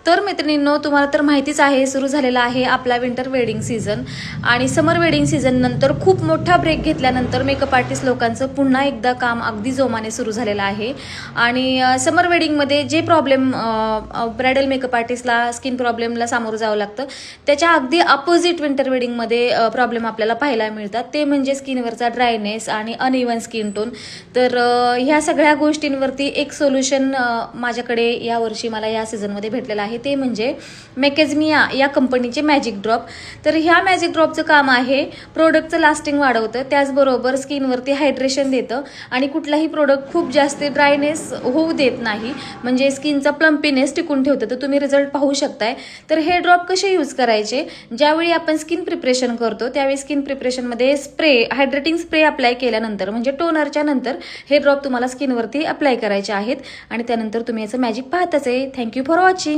तर मैत्रिणींनो, तुम्हाला तर माहितीच आहे, सुरू झालेला आहे आपला विंटर वेडिंग सीझन. आणि समर वेडिंग सीझन नंतर खूप मोठा ब्रेक घेतल्यानंतर मेकअप आर्टिस्ट लोकांचं पुन्हा एकदा काम अगदी जोमाने सुरू झालेलं आहे. आणि समर वेडिंगमध्ये जे प्रॉब्लेम ब्रायडल मेकअप आर्टिस्टला स्किन प्रॉब्लेमला सामोरं जावं लागतं, त्याच्या अगदी अपोजिट विंटर वेडिंगमध्ये प्रॉब्लेम आपल्याला पाहायला मिळतात. ते म्हणजे स्किनवरचा ड्रायनेस आणि अनइव्हन स्किन टोन. तर ह्या सगळ्या गोष्टींवरती एक सोल्युशन माझ्याकडे यावर्षी मला या सीझनमध्ये भेटलेलं आहे. ते म्हणजे मॅकेझमिया या कंपनीचे मॅजिक ड्रॉप. तर ह्या मॅजिक ड्रॉपचं काम आहे प्रोडक्टचं लास्टिंग वाढवतं, त्याचबरोबर स्किनवरती हायड्रेशन देतं आणि कुठलाही प्रोडक्ट खूप जास्त ड्रायनेस होऊ देत नाही, म्हणजे स्किनचा प्लम्पीनेस टिकून ठेवतं. तर तुम्ही रिझल्ट पाहू शकताय. तर हे ड्रॉप कसे यूज करायचे, ज्यावेळी आपण स्किन प्रिपरेशन करतो त्यावेळी स्किन प्रिपरेशनमध्ये हायड्रेटिंग स्प्रे अप्लाय केल्यानंतर म्हणजे टोनरच्या नंतर हे ड्रॉप तुम्हाला स्किनवरती अप्लाय करायचे आहेत. आणि त्यानंतर तुम्ही याचं मॅजिक पाहताच आहे. Thank you for watching.